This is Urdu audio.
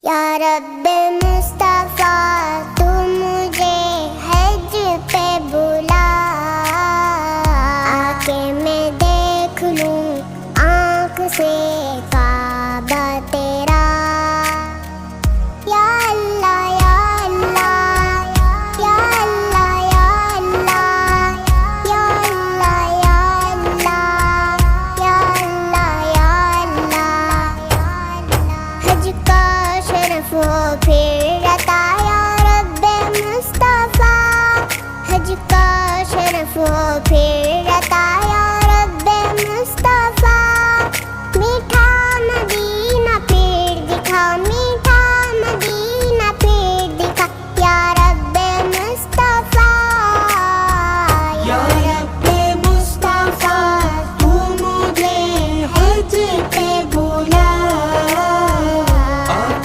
یا رب مصطفیٰ تو مجھے حج پہ بلا، آ کے میں دیکھ لوں آنکھ سے کعبہ تیرا۔ یا اللہ یا اللہ یا اللہ یا اللہ یا اللہ یا اللہ یا اللہ یا اللہ، حج کا شرف ہو پھر